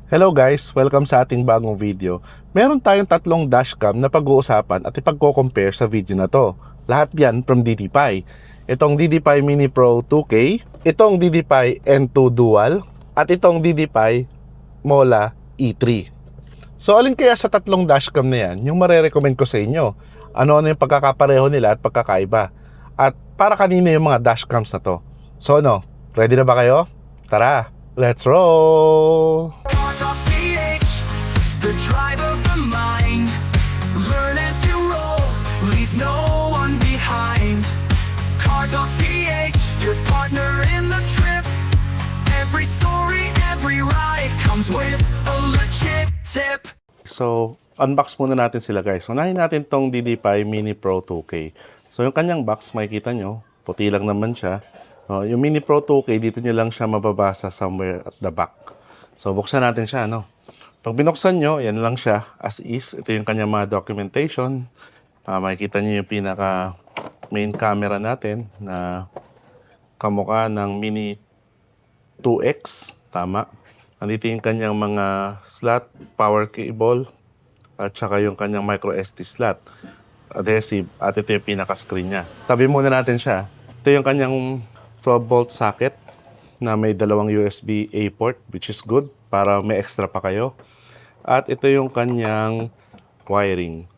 Hello guys! Welcome sa ating bagong video. Meron tayong tatlong dashcam na pag-uusapan at ipagko-compare sa video na to. Lahat yan from DDPi. Itong DDPi Mini Pro 2K, itong DDPi N2 Dual, at itong DDPi Mola E3. So alin kaya sa tatlong dashcam na yan yung marerecommend ko sa inyo? Ano-ano yung pagkakapareho nila at pagkakaiba? At para kanino yung mga dashcams na to? So ready na ba kayo? Tara, let's roll! Talks PH, the drive of the mind. Learn as you roll, leave no one behind. Car Talks PH, your partner in the trip. Every story, every ride comes with a legit tip. So, unbox muna natin sila guys. Unahin natin tong DDPi Mini Pro 2K. So, yung kanyang box, makikita nyo, puti lang naman siya. Yung Mini Pro 2K, dito nyo lang siya mababasa somewhere at the back. So, buksan natin siya, Pag binuksan nyo, yan lang siya, as is. Ito yung kanyang mga documentation. Makikita nyo yung pinaka main camera natin na kamukha ng Mini 2X. Tama. Nandito yung kanyang mga slot, power cable, at saka yung kanyang micro SD slot, adhesive, at ito yung pinaka-screen niya. Tabi muna natin siya. Ito yung kanyang 12-volt socket na may dalawang USB A port, which is good para may extra pa kayo. At ito yung kanyang wiring,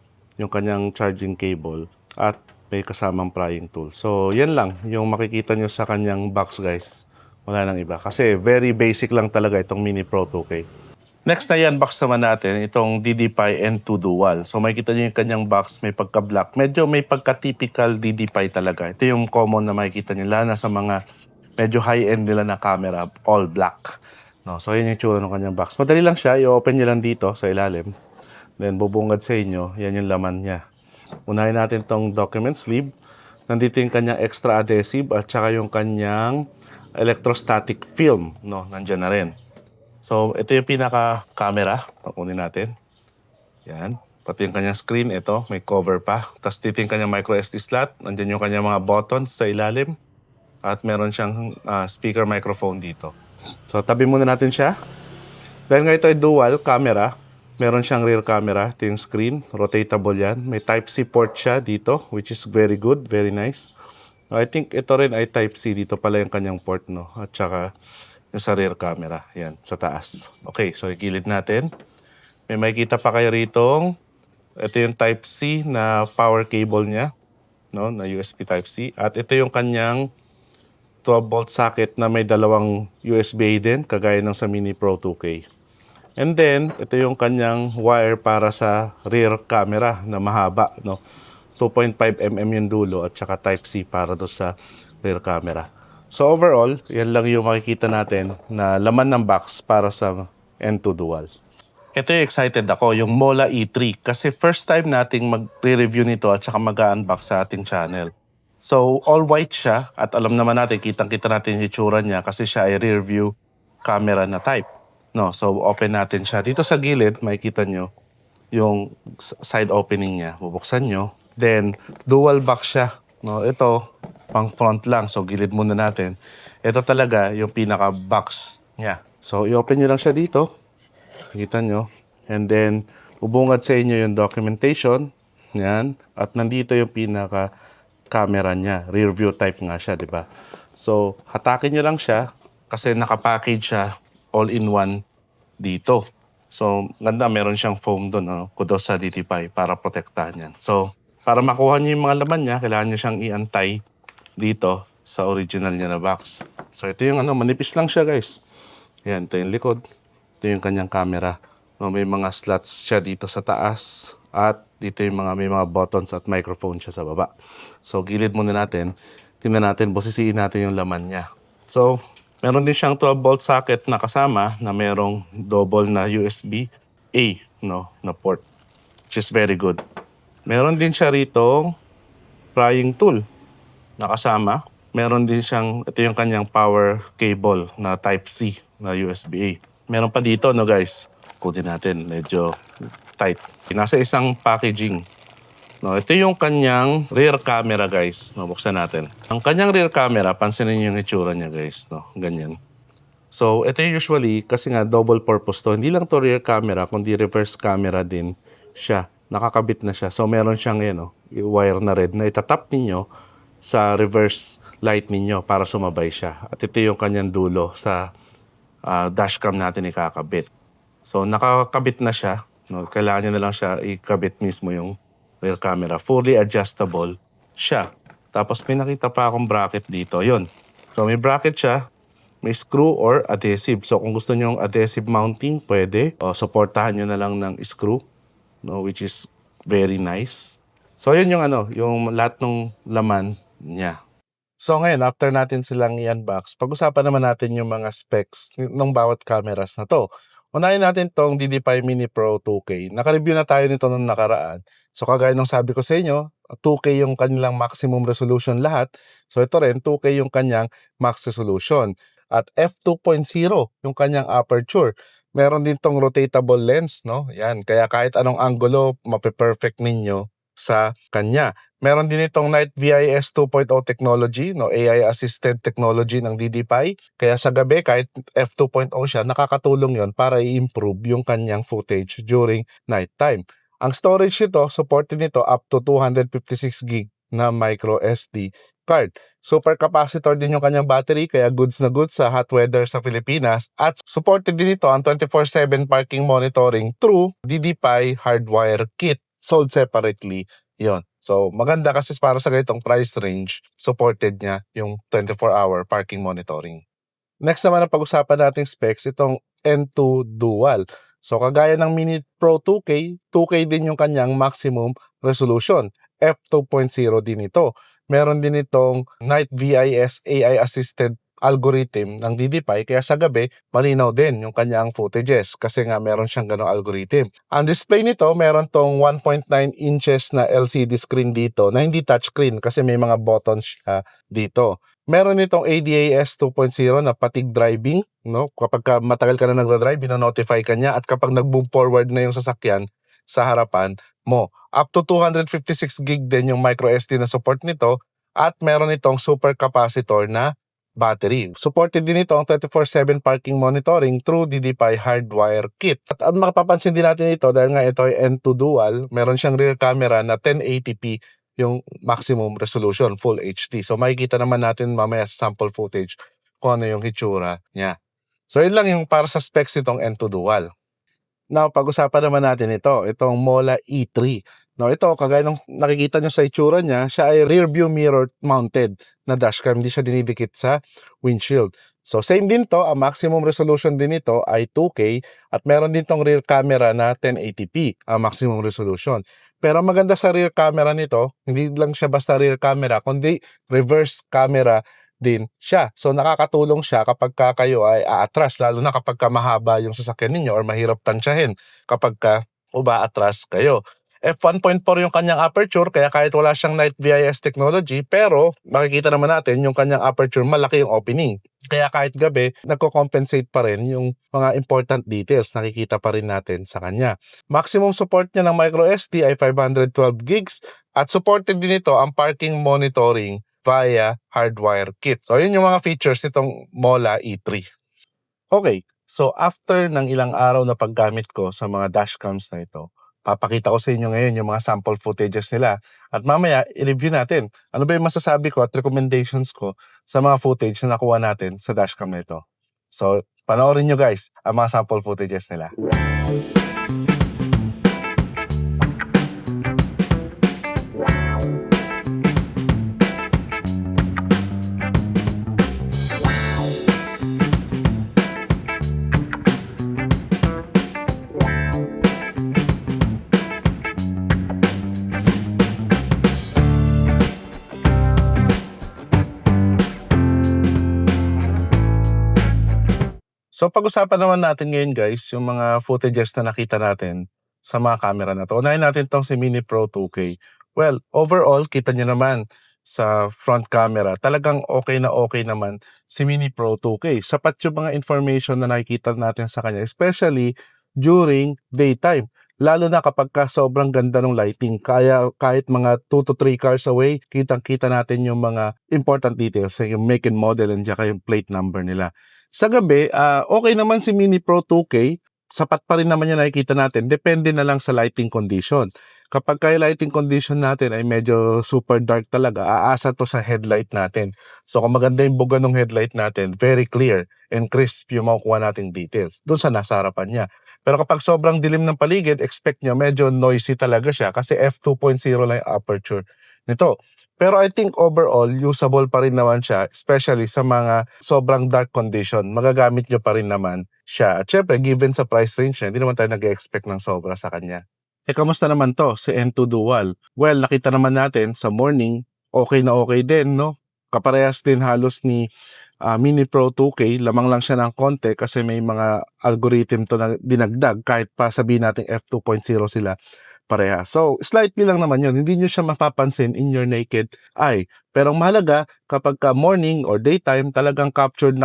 yung kanyang charging cable, at may kasamang prying tool. So, yan lang yung makikita nyo sa kanyang box, guys. Wala nang iba. Kasi very basic lang talaga itong Mini Pro 2K. Next na i-unbox naman natin itong DDPi N2 Dual. So makikita niyo yung kanyang box, may pagka-black. Medyo may pagka-typical DDPi talaga. Ito yung common na makikita niyo, lalo na sa mga medyo high-end nila na camera, all black. So yun yung tsura ng kanyang box. Madali lang siya, i-open niyo lang dito sa ilalim. Then bubungad sa inyo, yan yung laman niya. Unahin natin itong document sleeve. Nandito yung kanyang extra adhesive at saka yung kanyang electrostatic film. Nandyan na rin. So, ito yung pinaka-camera. Pakunin natin. Yan. Pati yung kanyang screen, ito. May cover pa. Tapos dito yung kanyang micro SD slot. Nandiyan yung kanyang mga buttons sa ilalim. At meron siyang speaker microphone dito. So, tabi muna natin siya. Dahil nga ito ay dual camera, meron siyang rear camera. Ito yung screen. Rotatable yan. May Type-C port siya dito, which is very good. Very nice. I think ito rin ay Type-C. Dito pala yung kanyang port, At saka yung sa rear camera. Yan, sa taas. Okay, so igilid natin. May makikita pa kayo rito. Ito yung Type-C na power cable niya. Na USB Type-C. At ito yung kanyang 12-volt socket na may dalawang USB din, kagaya ng sa Mini Pro 2K. And then, ito yung kanyang wire para sa rear camera na mahaba. 2.5mm yung dulo at saka Type-C para do sa rear camera. So overall, yan lang yung makikita natin na laman ng box para sa N2 Dual. Ito yung excited ako, yung Mola E3. Kasi first time nating mag-review nito at saka mag-unbox sa ating channel. So all white siya at alam naman natin, kitang-kita natin yung itsura niya kasi siya ay rear view camera na type. So open natin siya. Dito sa gilid, makikita nyo yung side opening niya. Bubuksan nyo. Then, dual box siya. Ito, pang front lang. So, gilid muna natin. Ito talaga yung pinaka-box niya. So, i-open nyo lang siya dito. Kita nyo. And then, bubungad sa inyo yung documentation. Yan. At nandito yung pinaka-camera niya. Rear view type nga siya, di ba? So, hatakin nyo lang siya kasi nakapackage siya all-in-one dito. So, ganda, meron siyang foam doon, kudos sa DDPi para protektahan yan. So, para makuha niyo yung mga laman niya, kailangan niyo siyang i-antay dito sa original niya na box. So, ito yung manipis lang siya, guys. Yan, ito yung likod. Ito yung kanyang camera. May mga slots siya dito sa taas. At dito yung may mga buttons at microphone siya sa baba. So, gilid muna natin. Tingnan natin, busisiin natin yung laman niya. So, meron din siyang 12-volt socket na kasama na merong double na USB A, na port. Which is very good. Meron din siya rito prying tool na kasama. Meron din siyang, ito yung kanyang power cable na Type-C na USB-A. Meron pa dito, guys. Kunin natin, medyo tight. Nasa isang packaging. Ito yung kanyang rear camera, guys. Buksan natin. Ang kanyang rear camera, pansinin niyo yung itsura niya, guys. Ganyan. So, ito yung usually, kasi nga double purpose to. Hindi lang to rear camera, kundi reverse camera din siya. Nakakabit na siya. So, meron siyang wire na red na itatap ninyo sa reverse light ninyo para sumabay siya. At ito yung kanyang dulo sa dashcam natin ikakabit. So, nakakabit na siya. No? Kailangan nyo na lang siya ikabit mismo yung rear camera. Fully adjustable siya. Tapos, may nakita pa akong bracket dito. Yun. So, may bracket siya. May screw or adhesive. So, kung gusto nyo yung adhesive mounting, pwede. O, supportahan nyo na lang ng screw. No? Which is very nice. So, yun yung yung lahat ng laman niya. So ngayon, after natin silang i-unbox, pag-usapan naman natin yung mga specs ng bawat cameras na to. Unahin natin tong DD5 Mini Pro 2K. Naka-review na tayo nito nung nakaraan. So kagaya ng sabi ko sa inyo, 2K yung kanilang maximum resolution lahat. So ito rin, 2K yung kanyang max resolution. At f2.0 yung kanyang aperture. Meron din tong rotatable lens, no? Yan, kaya kahit anong angulo, mape-perfect ninyo sa kanya. Meron din itong Night VIS 2.0 technology, no, AI assisted technology ng DDPi. Kaya sa gabi kahit f2.0 siya, nakakatulong 'yon para i-improve yung kanyang footage during night time. Ang storage nito, supported nito up to 256 gig na micro SD card. Super capacitor din yung kanyang battery, kaya goods na goods sa hot weather sa Pilipinas. At supported din ito ang 24/7 parking monitoring through DDPi hardwire kit sold separately. Yon. So, maganda kasi para sa ganitong price range, supported niya yung 24-hour parking monitoring. Next naman na pag-usapan nating specs, itong N2 Dual. So, kagaya ng Mini Pro 2K, 2K din yung kanyang maximum resolution. F2.0 din ito. Meron din itong Night VIS AI assisted algorithm ng DDPi, kaya sa gabi malinaw din yung kanyang footages kasi nga meron siyang ganong algorithm. Ang display nito meron tong 1.9 inches na LCD screen dito na hindi touchscreen kasi may mga buttons siya dito. Meron itong ADAS 2.0 na fatigue driving, no? Kapag matagal ka na nagda-drive, bino-notify ka niya, at kapag nag-move forward na yung sasakyan sa harapan mo. Up to 256 gig din yung micro SD na support nito, at meron itong super capacitor na battery. Supported din ito ang 24/7 parking monitoring through DDPi hardwire kit. At ang makapapansin din natin ito, dahil nga ito ay N2 Dual, meron siyang rear camera na 1080p yung maximum resolution, full HD. So makikita naman natin mamaya sa sample footage kung ano yung hitsura niya. So yun lang yung para sa specs nitong N2 Dual. Now, pag-usapan naman natin itong Mola E3. Now, ito, kagaya ng nakikita nyo sa itsura niya, siya ay rear view mirror mounted na dashcam. Hindi siya dinidikit sa windshield. So, same din to. Ang maximum resolution din ito ay 2K, at meron din tong rear camera na 1080p, ang maximum resolution. Pero maganda sa rear camera nito, hindi lang siya basta rear camera, kundi reverse camera din siya. So nakakatulong siya kapag kayo ay aatras, lalo na kapag mahaba yung sasakyan ninyo or mahirap tansyahin kapag umaatras kayo. F1.4 yung kanyang aperture, kaya kahit wala siyang Night VIS technology, pero makikita naman natin yung kanyang aperture, malaki yung opening. Kaya kahit gabi, nagko-compensate pa rin yung mga important details, nakikita pa rin natin sa kanya. Maximum support niya ng micro SD ay 512 gigs, at supported din ito ang parking monitoring via hardwire kit. So, yun yung mga features nitong Mola E3. Okay, so after ng ilang araw na paggamit ko sa mga dashcams na ito, papakita ko sa inyo ngayon yung mga sample footages nila. At mamaya, i-review natin ano ba yung masasabi ko at recommendations ko sa mga footage na nakuha natin sa dashcam na ito. So, panoorin nyo guys ang mga sample footages nila. So pag-usapan naman natin ngayon guys, yung mga footages na nakita natin sa mga camera na to. Unahin natin tong si Mini Pro 2K. Well, overall, kita nyo naman sa front camera, talagang okay naman si Mini Pro 2K. Sapat yung mga information na nakikita natin sa kanya, especially during daytime. Lalo na kapag sobrang ganda ng lighting, kaya kahit mga 2 to 3 cars away, kitang-kita natin yung mga important details, yung make and model and saka yung plate number nila. Sa gabi, okay naman si Mini Pro 2K. Sapat pa rin naman yung nakikita natin. Depende na lang sa lighting condition. Kapag kay lighting condition natin ay medyo super dark talaga, aasa to sa headlight natin. So kung maganda yung buga ng headlight natin, very clear and crisp yung makukuha nating details doon sa nasa harapan niya. Pero kapag sobrang dilim ng paligid, expect nyo medyo noisy talaga siya kasi f2.0 lang yung aperture nito. Pero I think overall, usable pa rin naman siya, especially sa mga sobrang dark condition. Magagamit nyo pa rin naman siya. At syempre, given sa price range niya, hindi naman tayo nag-expect ng sobra sa kanya. Kamusta naman to, si N2 Dual? Well, nakita naman natin sa morning, okay na okay din, no? Kaparehas din halos ni Mini Pro 2K, lamang lang siya ng konti kasi may mga algorithm to na dinagdag kahit pa sabihin natin f2.0 sila pareha. So, slightly lang naman yun. Hindi nyo siya mapapansin in your naked eye. Pero ang mahalaga, kapag ka morning or daytime, talagang captured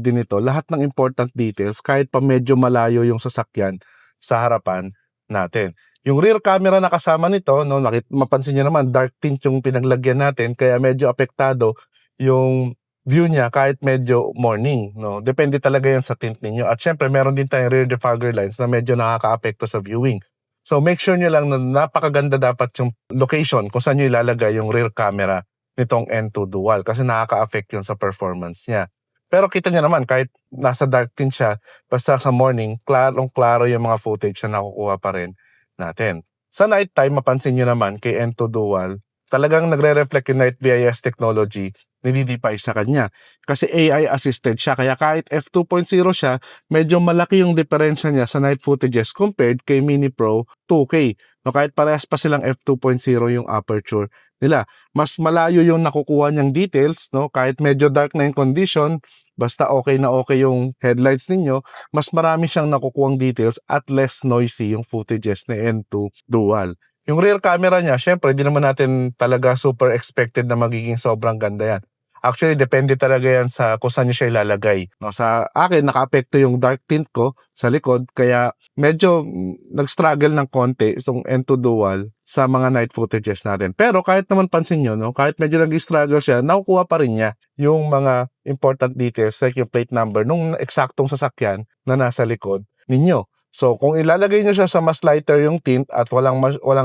din ito. Lahat ng important details, kahit pa medyo malayo yung sasakyan sa harapan natin. Yung rear camera na kasama nito, no, mapansin nyo naman, dark tint yung pinaglagyan natin, kaya medyo apektado yung view niya kahit medyo morning. No? Depende talaga yan sa tint ninyo. At syempre, meron din tayong rear defogger lines na medyo nakaka-apekto sa viewing. So make sure nyo lang na napakaganda dapat yung location kung saan nyo ilalagay yung rear camera nitong N2 Dual kasi nakaka-affect yun sa performance niya. Pero kita nyo naman kahit nasa dark tint siya, basta sa morning, klarong-klaro yung mga footage na nakukuha pa rin natin. Sa night time, mapansin nyo naman kay N2 Dual, talagang nagre-reflect yung night VIS technology nililipay sa kanya. Kasi AI assisted siya. Kaya kahit f2.0 siya, medyo malaki yung diferensya niya sa night footages compared kay Mini Pro 2K. No, kahit parehas pa silang f2.0 yung aperture nila. Mas malayo yung nakukuha niyang details, no? Kahit medyo dark na yung condition, basta okay na okay yung headlights ninyo, mas marami siyang nakukuhang details at less noisy yung footages ni N2 Dual. Yung rear camera niya, syempre, di naman natin talaga super expected na magiging sobrang ganda yan. Actually, depende talaga yan sa kung saan nyo siya ilalagay. No, sa akin, naka-apekto yung dark tint ko sa likod, kaya medyo nag-struggle ng konti itong N2 Dual sa mga night footages natin. Pero kahit naman pansin nyo, no, kahit medyo nag-struggle siya, nakukuha pa rin niya yung mga important details like yung plate number nung eksaktong sasakyan na nasa likod ninyo. So, kung ilalagay nyo siya sa mas lighter yung tint at walang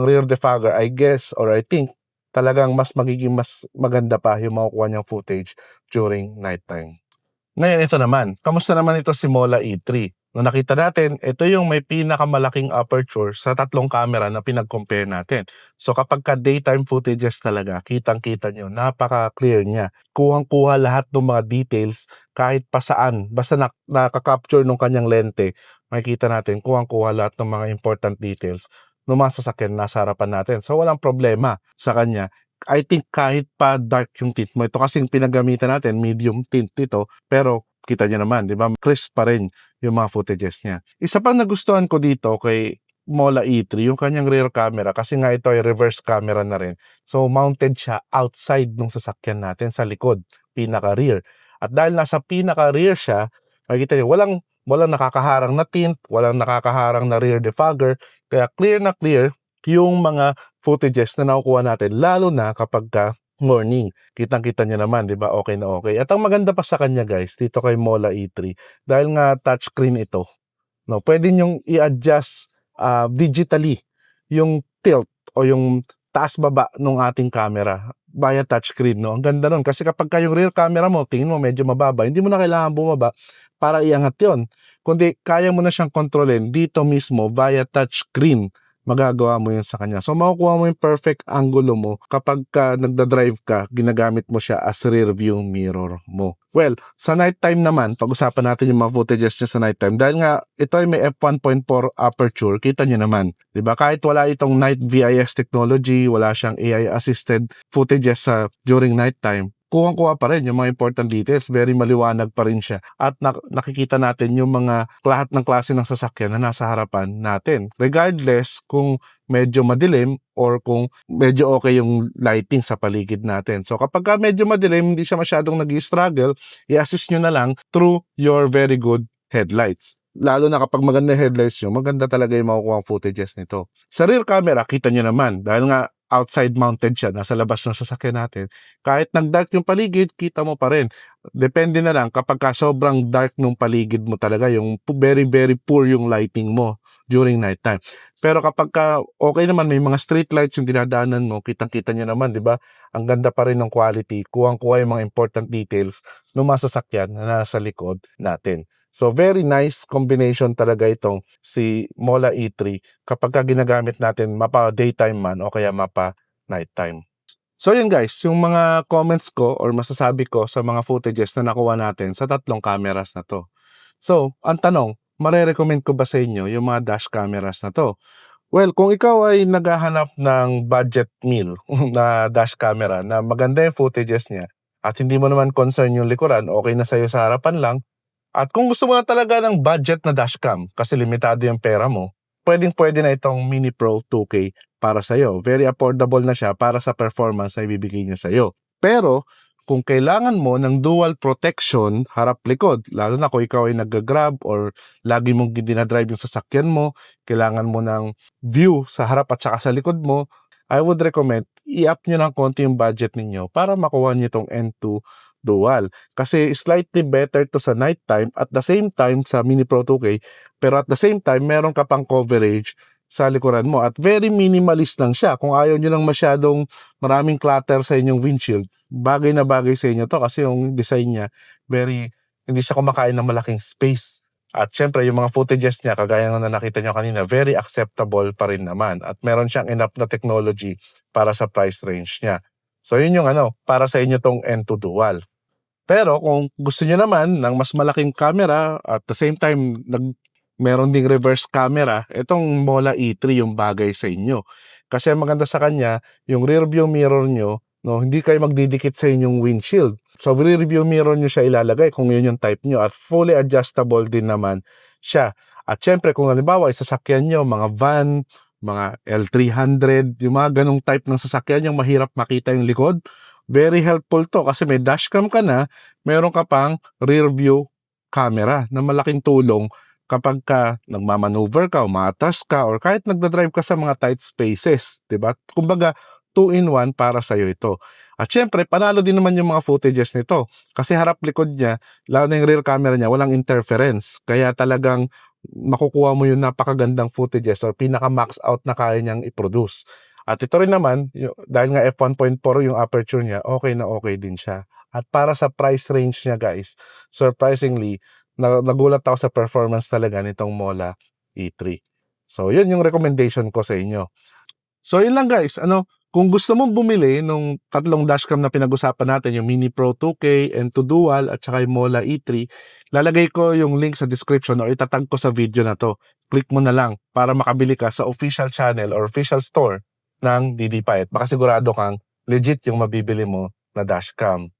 rear defogger, I guess or I think talagang mas magiging mas maganda pa yung makukuha niyang footage during nighttime. Ngayon, ito naman. Kamusta naman ito si Mola E3? Nung nakita natin, ito yung may pinakamalaking aperture sa tatlong camera na pinag-compare natin. So kapag ka daytime footages talaga, kitang-kita nyo, napaka-clear niya. Kuhang-kuha lahat ng mga details kahit pa saan. Basta nakaka-capture ng kanyang lente, makikita natin kuhang-kuha lahat ng mga important details ng mga sasakyan nasa harapan natin. So walang problema sa kanya. I think kahit pa dark yung tint mo, ito kasing pinagamitan natin, medium tint ito, pero kita niyo naman, di ba? Crisp pa rin yung mga footages niya. Isa pang nagustuhan ko dito kay Mola E3, yung kanyang rear camera, kasi nga ito ay reverse camera na rin. So mounted siya outside ng sasakyan natin sa likod, pinaka-rear. At dahil nasa pinaka-rear siya, makikita niyo, walang nakakaharang na tint, walang nakakaharang na rear defogger, kaya clear na clear yung mga footages na nakukuha natin, lalo na kapag morning. Kitang-kita niyo naman, di ba? Okay na okay. At ang maganda pa sa kanya, guys, dito kay Mola E3, dahil nga touchscreen ito, no, pwede niyong i-adjust digitally yung tilt o yung taas-baba ng ating camera via touchscreen, no? Ang ganda nun. Kasi kapag yung rear camera mo, tingin mo medyo mababa, hindi mo na kailangan bumaba para iangat yon. Kundi kaya mo na siyang kontrolin dito mismo via touchscreen. Magagawa mo yun sa kanya. So makukuha mo yung perfect angulo mo kapag nagda-drive ka, ginagamit mo siya as rear view mirror mo. Well, sa nighttime naman, pag-usapan natin yung mga footages niya sa nighttime. Dahil nga, ito ay may f1.4 aperture, kita nyo naman. Diba? Kahit wala itong night VIS technology, wala siyang AI-assisted footages during nighttime, kuha pa rin yung mga important details, very maliwanag pa rin siya. At nakikita natin yung mga lahat ng klase ng sasakyan na nasa harapan natin. Regardless kung medyo madilim or kung medyo okay yung lighting sa paligid natin. So kapag medyo madilim, hindi siya masyadong nag-struggle, i-assist nyo na lang through your very good headlights. Lalo na kapag maganda headlights nyo, maganda talaga yung makukuha footages nito. Sa rear camera, kita nyo naman, dahil nga outside mounted siya, nasa labas ng sasakyan natin, kahit nag-dark yung paligid, kita mo pa rin. Depende na lang kapag ka sobrang dark nung paligid mo talaga, yung very very poor yung lighting mo during nighttime. Pero kapag ka okay naman, may mga street lights yung dinadaanan mo, kitang-kita niyo naman, di ba? Ang ganda pa rin ng quality, kuwang-kuha yung mga important details ng mga sasakyan na nasa likod natin. So very nice combination talaga itong si Mola E3 kapag ka ginagamit natin mapa daytime man o kaya mapa nighttime. So yun guys, yung mga comments ko or masasabi ko sa mga footages na nakuha natin sa tatlong cameras na to. So, ang tanong, marerecommend ko ba sa inyo yung mga dash cameras na to? Well, kung ikaw ay naghahanap ng budget meal na dash camera na maganda yung footages niya at hindi mo naman concern yung likuran, okay na sa'yo sa harapan lang. At kung gusto mo na talaga ng budget na dashcam kasi limitado yung pera mo, pwedeng-pwede na itong Mini Pro 2K para sa'yo. Very affordable na siya para sa performance na ibibigay niya sa'yo. Pero kung kailangan mo ng dual protection harap-likod, lalo na kung ikaw ay nag-grab or lagi mong dinadrive yung sasakyan mo, kailangan mo ng view sa harap at saka sa likod mo, I would recommend i-up nyo ng konti yung budget ninyo para makuha nyo itong N2 Dual. Kasi slightly better to sa nighttime at the same time sa Mini Pro 2K, pero at the same time meron ka pang coverage sa likuran mo at very minimalist lang siya. Kung ayaw nyo lang masyadong maraming clutter sa inyong windshield, bagay na bagay sa inyo to kasi yung design niya hindi siya kumakain ng malaking space. At syempre yung mga footages niya kagaya ng nakita nyo kanina, very acceptable pa rin naman at meron siyang enough na technology para sa price range niya. So yun yung para sa inyo tong N2 Dual. Pero kung gusto niyo naman ng mas malaking camera at the same time meron ding reverse camera, itong Mola E3 yung bagay sa inyo. Kasi ang maganda sa kanya, yung rear view mirror nyo, hindi kayo magdidikit sa inyong windshield. So rear view mirror nyo siya ilalagay kung yun yung type nyo at fully adjustable din naman siya. At syempre kung halimbawa sasakyan nyo, mga van, mga L300, yung mga ganong type ng sasakyan yung mahirap makita yung likod, very helpful to kasi may dashcam ka na, meron ka pang rear view camera na malaking tulong kapag ka nagmamaneuver ka, umatras ka, or kahit nagdadrive ka sa mga tight spaces, diba? Kumbaga, 2-in-1 para sa'yo ito. At syempre, panalo din naman yung mga footages nito kasi harap-likod niya, lalo na yung rear camera niya, walang interference. Kaya talagang makukuha mo yung napakagandang footages or pinaka-max out na kaya niyang i-produce. At ito rin naman, dahil nga f1.4 yung aperture niya, okay na okay din siya. At para sa price range niya guys, surprisingly, nagulat ako sa performance talaga nitong Mola E3. So yun yung recommendation ko sa inyo. So yun lang guys, kung gusto mong bumili nung tatlong dashcam na pinag-usapan natin, yung Mini Pro 2K, N2 Dual, at saka yung Mola E3, lalagay ko yung link sa description o itatag ko sa video na to. Click mo na lang para makabili ka sa official channel or official store ng DD5 at makasigurado kang legit yung mabibili mo na dashcam.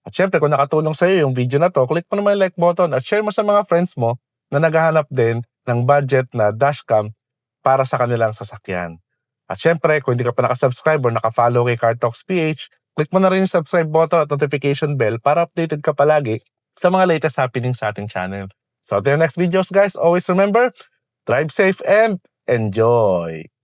At syempre kung nakatulong sa iyo yung video na to, click mo naman yung like button at share mo sa mga friends mo na naghahanap din ng budget na dashcam para sa kanilang sasakyan. At syempre kung hindi ka pa nakasubscribe or nakafollow kay Car Talks PH, click mo na rin yung subscribe button at notification bell para updated ka palagi sa mga latest happenings sa ating channel. So until next videos guys, always remember, drive safe and enjoy!